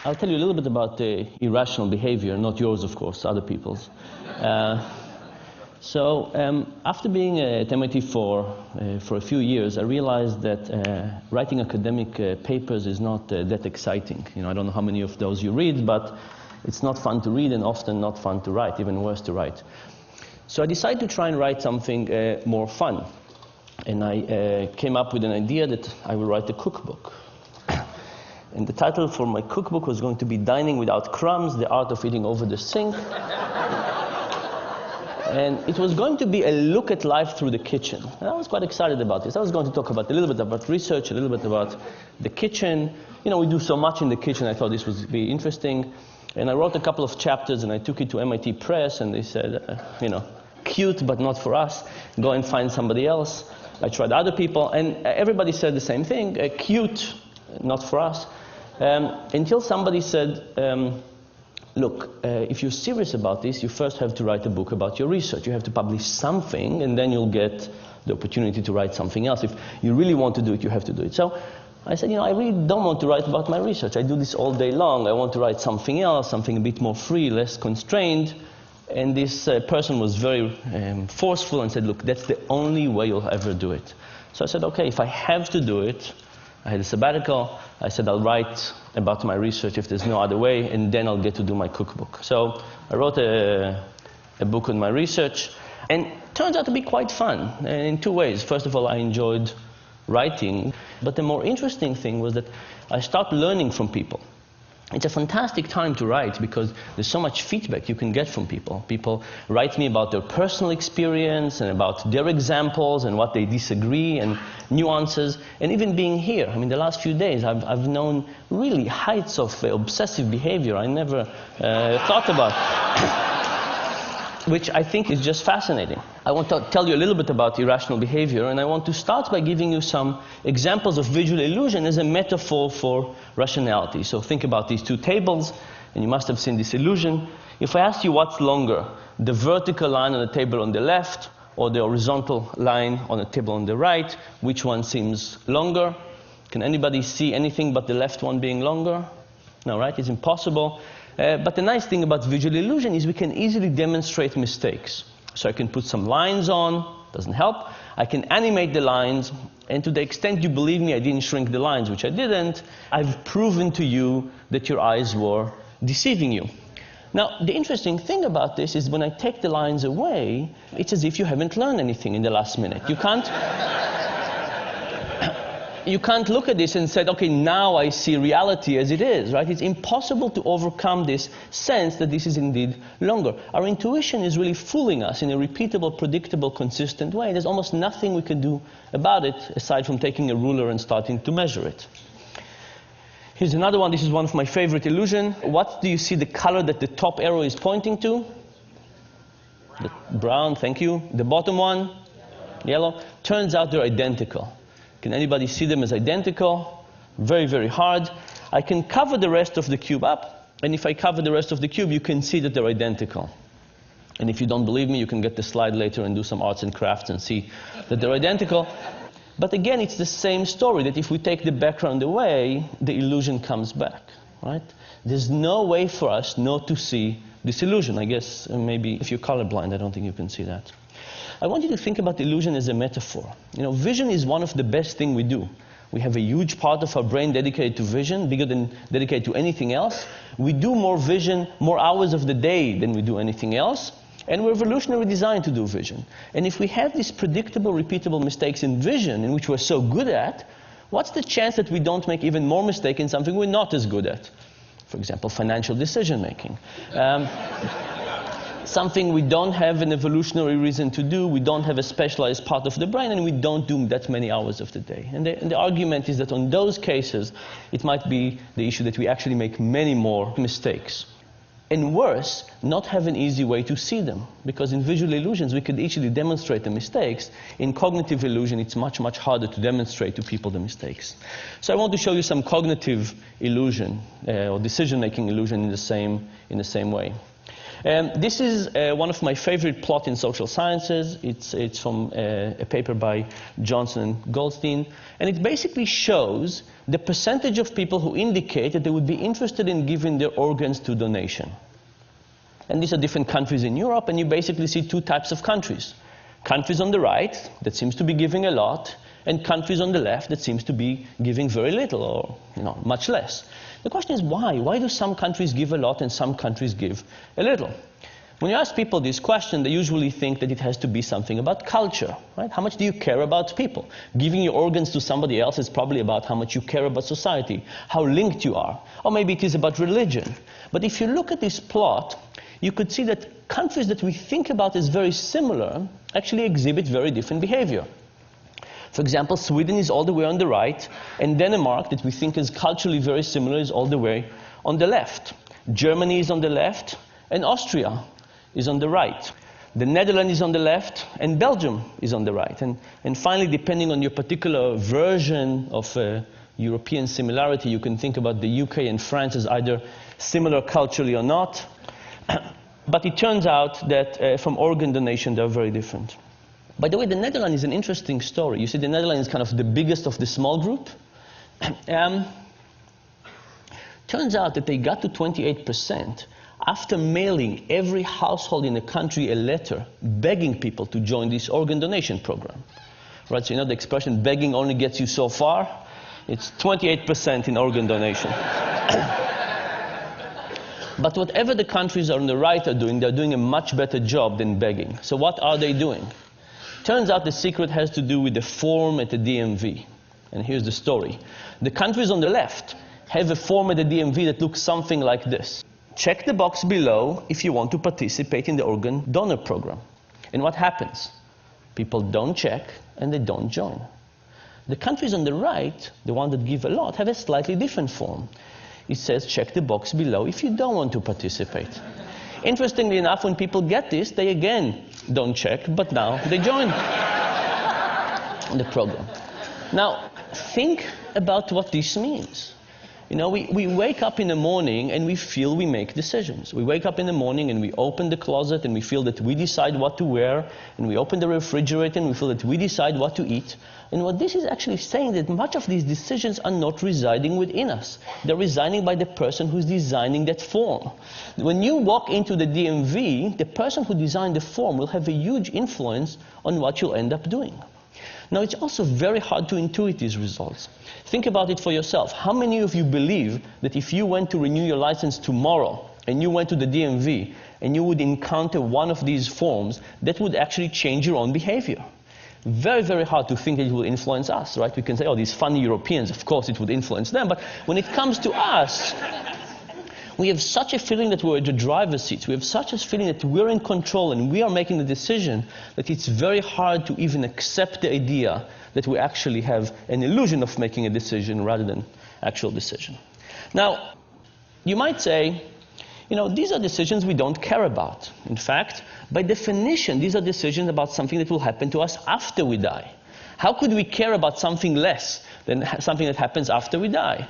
I'll tell you a little bit about irrational behavior, not yours, of course, other people's. After being at MIT for a few years, I realized that writing academic papers is not that exciting. You know, I don't know how many of those you read, but it's not fun to read and often not fun to write, even worse to write. So I decided to try and write something more fun. And I came up with an idea that I will write a cookbook. And the title for my cookbook was going to be Dining Without Crumbs, The Art of Eating Over the Sink. And it was going to be a look at life through the kitchen. And I was quite excited about this. I was going to talk about a little bit about research, a little bit about the kitchen. You know, we do so much in the kitchen, I thought this would be interesting. And I wrote a couple of chapters and I took it to MIT Press and they said, you know, cute but not for us. Go and find somebody else. I tried other people and everybody said the same thing, cute, not for us. Until somebody said, look, if you're serious about this, you first have to write a book about your research. You have to publish something, and then you'll get the opportunity to write something else. If you really want to do it, you have to do it. So I said, you know, I really don't want to write about my research. I do this all day long. I want to write something else, something a bit more free, less constrained. And this person was very forceful and said, look, that's the only way you'll ever do it. So I said, okay, if I have to do it, I had a sabbatical. I said, I'll write about my research if there's no other way, and then I'll get to do my cookbook. So I wrote a book on my research, and it turns out to be quite fun in two ways. First of all, I enjoyed writing, but the more interesting thing was that I started learning from people. It's a fantastic time to write because there's so much feedback you can get from people. People write me about their personal experience and about their examples and what they disagree and nuances. And even being here, I mean, the last few days, I've known really heights of obsessive behavior I never thought about, which I think is just fascinating. I want to tell you a little bit about irrational behavior, and I want to start by giving you some examples of visual illusion as a metaphor for rationality. So think about these two tables, and you must have seen this illusion. If I ask you what's longer, the vertical line on the table on the left or the horizontal line on the table on the right, which one seems longer? Can anybody see anything but the left one being longer? No, right? It's impossible. But the nice thing about visual illusion is we can easily demonstrate mistakes. So I can put some lines on, doesn't help. I can animate the lines, and to the extent you believe me, I didn't shrink the lines, which I didn't. I've proven to you that your eyes were deceiving you. Now, the interesting thing about this is when I take the lines away, it's as if you haven't learned anything in the last minute. You can't look at this and say, okay, now I see reality as it is, right? It's impossible to overcome this sense that this is indeed longer. Our intuition is really fooling us in a repeatable, predictable, consistent way. There's almost nothing we can do about it aside from taking a ruler and starting to measure it. Here's another one. This is one of my favorite illusions. What do you see the color that the top arrow is pointing to? The brown, thank you. The bottom one? Yellow. Turns out they're identical. Can anybody see them as identical? Very, very hard. I can cover the rest of the cube up, and if I cover the rest of the cube, you can see that they're identical. And if you don't believe me, you can get the slide later and do some arts and crafts and see that they're identical. But again, it's the same story, that if we take the background away, the illusion comes back, right? There's no way for us not to see this illusion. I guess maybe if you're colorblind, I don't think you can see that. I want you to think about illusion as a metaphor. You know, vision is one of the best things we do. We have a huge part of our brain dedicated to vision, bigger than dedicated to anything else. We do more vision, more hours of the day than we do anything else. And we're evolutionarily designed to do vision. And if we have these predictable, repeatable mistakes in vision, in which we're so good at, what's the chance that we don't make even more mistakes in something we're not as good at? For example, financial decision making. Something we don't have an evolutionary reason to do, we don't have a specialized part of the brain, and we don't do that many hours of the day. And the argument is that on those cases, it might be the issue that we actually make many more mistakes. And worse, not have an easy way to see them. Because in visual illusions, we could easily demonstrate the mistakes. In cognitive illusion, it's much, much harder to demonstrate to people the mistakes. So I want to show you some cognitive illusion, or decision-making illusion in the same way. This is one of my favorite plots in social sciences. It's from a paper by Johnson and Goldstein. And it basically shows the percentage of people who indicate that they would be interested in giving their organs to donation. And these are different countries in Europe, and you basically see two types of countries. Countries on the right that seems to be giving a lot, and countries on the left that seems to be giving very little or much less. The question is why? Why do some countries give a lot and some countries give a little? When you ask people this question, they usually think that it has to be something about culture, right? How much do you care about people? Giving your organs to somebody else is probably about how much you care about society, how linked you are. Or maybe it is about religion. But if you look at this plot, you could see that countries that we think about as very similar actually exhibit very different behavior. For example, Sweden is all the way on the right, and Denmark, that we think is culturally very similar, is all the way on the left. Germany is on the left, and Austria is on the right. The Netherlands is on the left, and Belgium is on the right. And finally, depending on your particular version of European similarity, you can think about the UK and France as either similar culturally or not. But it turns out that from organ donation, they're very different. By the way, the Netherlands is an interesting story. You see, the Netherlands is kind of the biggest of the small group. Turns out that they got to 28% after mailing every household in the country a letter begging people to join this organ donation program. Right, so you know the expression, begging only gets you so far? It's 28% in organ donation. But whatever the countries on the right are doing, they're doing a much better job than begging. So what are they doing? Turns out the secret has to do with the form at the DMV. And here's the story. The countries on the left have a form at the DMV that looks something like this. Check the box below if you want to participate in the organ donor program. And what happens? People don't check and they don't join. The countries on the right, the ones that give a lot, have a slightly different form. It says check the box below if you don't want to participate. Interestingly enough, when people get this, they again don't check, but now they join the program. Now, think about what this means. You know, we wake up in the morning and we feel we make decisions. We wake up in the morning and we open the closet and we feel that we decide what to wear, and we open the refrigerator and we feel that we decide what to eat. And what this is actually saying that much of these decisions are not residing within us. They're residing by the person who's designing that form. When you walk into the DMV, the person who designed the form will have a huge influence on what you'll end up doing. Now, it's also very hard to intuit these results. Think about it for yourself. How many of you believe that if you went to renew your license tomorrow and you went to the DMV and you would encounter one of these forms, that would actually change your own behavior? Very, very hard to think that it will influence us, right? We can say, oh, these funny Europeans, of course it would influence them. But when it comes to us, we have such a feeling that we're at the driver's seat. We have such a feeling that we're in control and we are making the decision that it's very hard to even accept the idea that we actually have an illusion of making a decision rather than actual decision. Now, you might say, you know, these are decisions we don't care about. In fact, by definition, these are decisions about something that will happen to us after we die. How could we care about something less than something that happens after we die?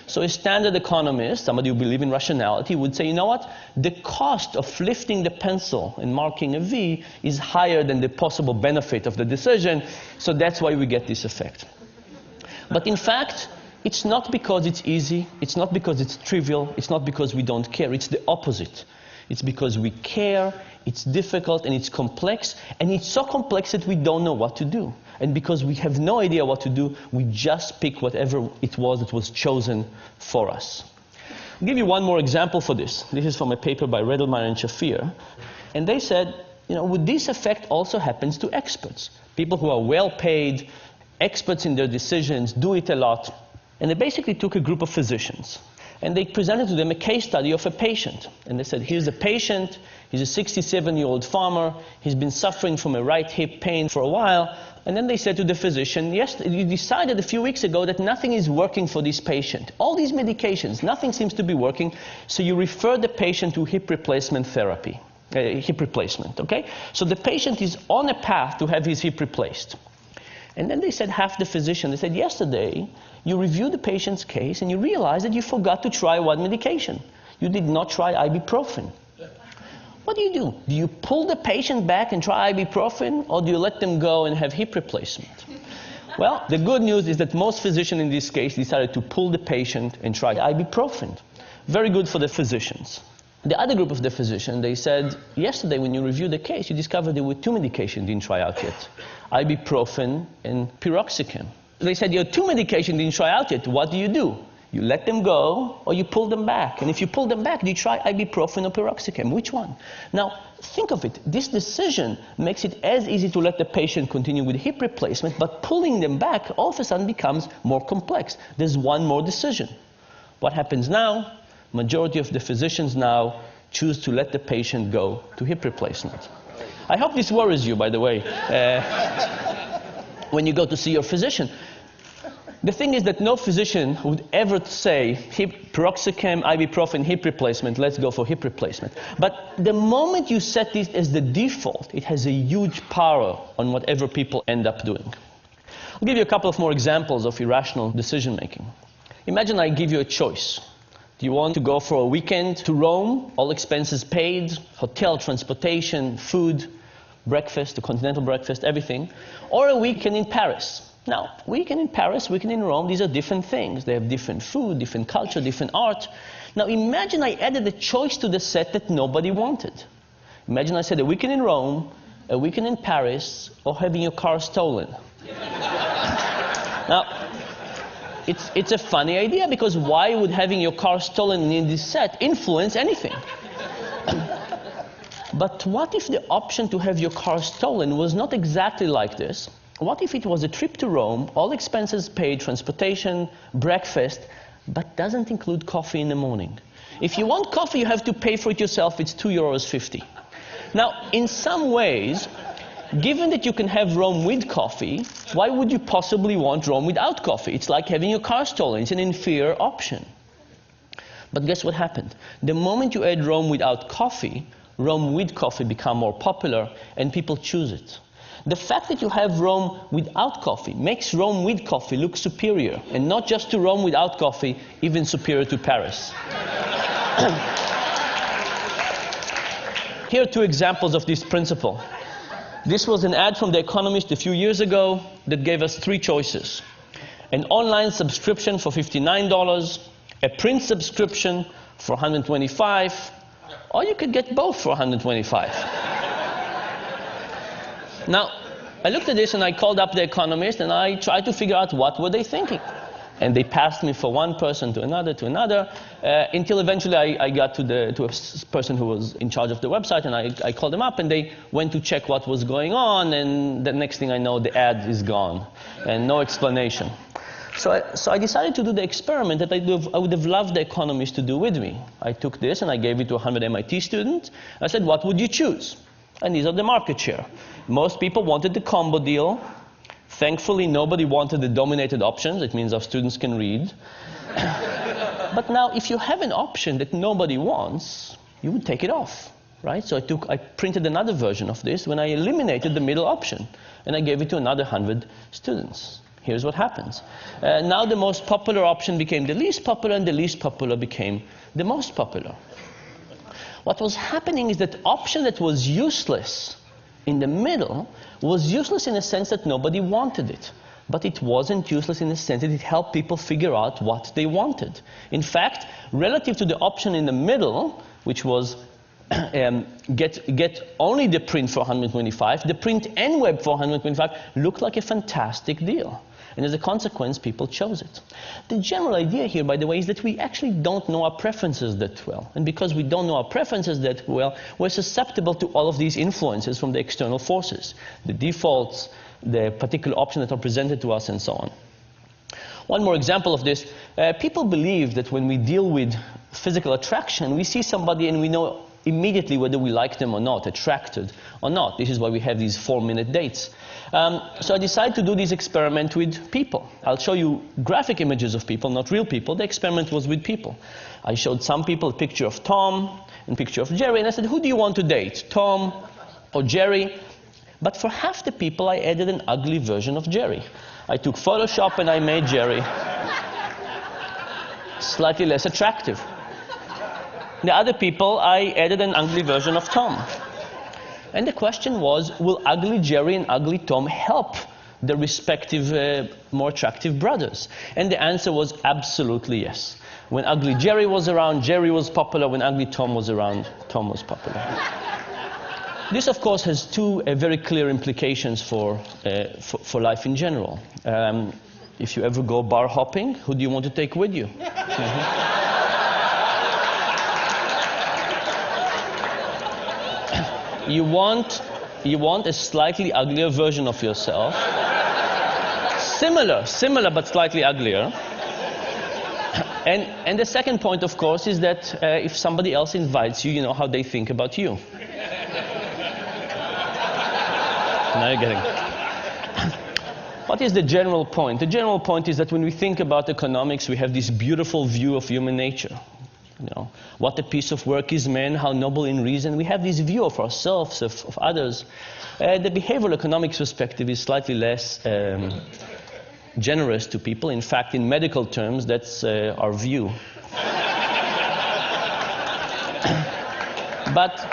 So a standard economist, somebody who believes in rationality, would say, you know what? The cost of lifting the pencil and marking a V is higher than the possible benefit of the decision, so that's why we get this effect. But in fact, it's not because it's easy, it's not because it's trivial, it's not because we don't care, it's the opposite. It's because we care, it's difficult, and it's complex, and it's so complex that we don't know what to do. And because we have no idea what to do, we just pick whatever it was that was chosen for us. I'll give you one more example for this. This is from a paper by Redelmeyer and Shafir. And they said, you know, would this effect also happens to experts? People who are well paid, experts in their decisions, do it a lot. And they basically took a group of physicians. And they presented to them a case study of a patient. And they said, here's a patient, he's a 67-year-old farmer, he's been suffering from a right hip pain for a while. And then they said to the physician, yes, you decided a few weeks ago that nothing is working for this patient. All these medications, nothing seems to be working, so you refer the patient to hip replacement therapy, hip replacement, okay? So the patient is on a path to have his hip replaced. And then they said, half the physician, they said, yesterday, you reviewed the patient's case and you realized that you forgot to try one medication. You did not try ibuprofen. What do? Do you pull the patient back and try ibuprofen, or do you let them go and have hip replacement? Well, the good news is that most physicians in this case decided to pull the patient and try ibuprofen. Very good for the physicians. The other group of the physicians, they said, yesterday when you reviewed the case, you discovered there were two medications didn't try out yet, ibuprofen and piroxicam. They said, your two medications didn't try out yet. What do? You let them go, or you pull them back. And if you pull them back, do you try ibuprofen or piroxicam? Which one? Now, think of it. This decision makes it as easy to let the patient continue with hip replacement, but pulling them back all of a sudden becomes more complex. There's one more decision. What happens now? Majority of the physicians now choose to let the patient go to hip replacement. I hope this worries you, by the way, when you go to see your physician. The thing is that no physician would ever say piroxicam, ibuprofen, hip replacement, let's go for hip replacement. But the moment you set this as the default, it has a huge power on whatever people end up doing. I'll give you a couple of more examples of irrational decision making. Imagine I give you a choice. Do you want to go for a weekend to Rome, all expenses paid, hotel, transportation, food, breakfast, a continental breakfast, everything, or a weekend in Paris? Now, weekend in Paris, weekend in Rome, these are different things. They have different food, different culture, different art. Now, imagine I added a choice to the set that nobody wanted. Imagine I said a weekend in Rome, a weekend in Paris, or having your car stolen. Now, it's a funny idea, because why would having your car stolen in this set influence anything? But what if the option to have your car stolen was not exactly like this? What if it was a trip to Rome, all expenses paid, transportation, breakfast, but doesn't include coffee in the morning? If you want coffee, you have to pay for it yourself. It's €2.50. Now, in some ways, given that you can have Rome with coffee, why would you possibly want Rome without coffee? It's like having your car stolen. It's an inferior option. But guess what happened? The moment you add Rome without coffee, Rome with coffee become more popular, and people choose it. The fact that you have Rome without coffee makes Rome with coffee look superior, and not just to Rome without coffee, even superior to Paris. Here are two examples of this principle. This was an ad from The Economist a few years ago that gave us three choices. An online subscription for $59, a print subscription for $125, or you could get both for $125. Now, I looked at this and I called up The Economist and I tried to figure out what were they thinking. And they passed me for one person to another, until eventually I got to a person who was in charge of the website, and I called them up and they went to check what was going on, and the next thing I know, the ad is gone and no explanation. So I decided to do the experiment that I would have loved The Economist to do with me. I took this and I gave it to 100 MIT students. I said, what would you choose? And these are the market share. Most people wanted the combo deal. Thankfully, nobody wanted the dominated options. It means our students can read. But now, if you have an option that nobody wants, you would take it off, right? So I printed another version of this when I eliminated the middle option, and I gave it to another 100 students. Here's what happens. Now the most popular option became the least popular, and the least popular became the most popular. What was happening is that option that was useless in the middle was useless in the sense that nobody wanted it. But it wasn't useless in the sense that it helped people figure out what they wanted. In fact, relative to the option in the middle, which was get only the print for $125, the print and web for $125 looked like a fantastic deal. And as a consequence, people chose it. The general idea here, by the way, is that we actually don't know our preferences that well. And because we don't know our preferences that well, we're susceptible to all of these influences from the external forces, the defaults, the particular options that are presented to us, and so on. One more example of this. People believe that when we deal with physical attraction, we see somebody and we know immediately whether we like them or not, attracted or not. This is why we have these 4-minute dates. So I decided to do this experiment with people. I'll show you graphic images of people, not real people. The experiment was with people. I showed some people a picture of Tom and a picture of Jerry, and I said, who do you want to date, Tom or Jerry? But for half the people, I added an ugly version of Jerry. I took Photoshop and I made Jerry slightly less attractive. The other people, I added an ugly version of Tom. And the question was, will ugly Jerry and ugly Tom help the respective more attractive brothers? And the answer was absolutely yes. When ugly Jerry was around, Jerry was popular. When ugly Tom was around, Tom was popular. This, of course, has two very clear implications for life in general. If you ever go bar hopping, who do you want to take with you? You want a slightly uglier version of yourself. Similar, but slightly uglier. And the second point, of course, is that if somebody else invites you, you know how they think about you. Now you're getting it. What is the general point? The general point is that when we think about economics, we have this beautiful view of human nature. You know, what a piece of work is man, how noble in reason. We have this view of ourselves, of others. The behavioral economics perspective is slightly less generous to people. In fact, in medical terms, that's our view. But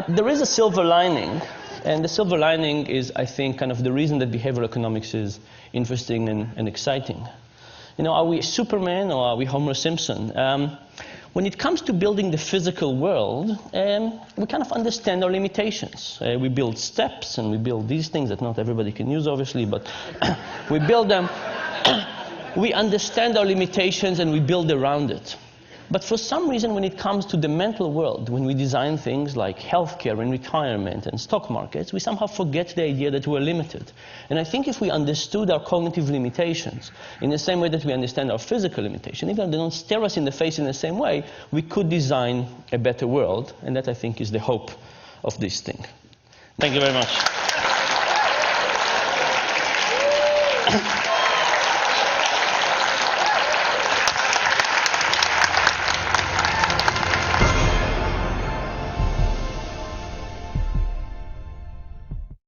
there is a silver lining. And the silver lining is, I think, kind of the reason that behavioral economics is interesting and exciting. You know, are we Superman or are we Homer Simpson? When it comes to building the physical world, we kind of understand our limitations. We build steps and we build these things that not everybody can use, obviously, but we build them. We understand our limitations and we build around it. But for some reason, when it comes to the mental world, when we design things like healthcare and retirement and stock markets, we somehow forget the idea that we're limited. And I think if we understood our cognitive limitations in the same way that we understand our physical limitations, even if they don't stare us in the face in the same way, we could design a better world. And that, I think, is the hope of this thing. Thank you very much.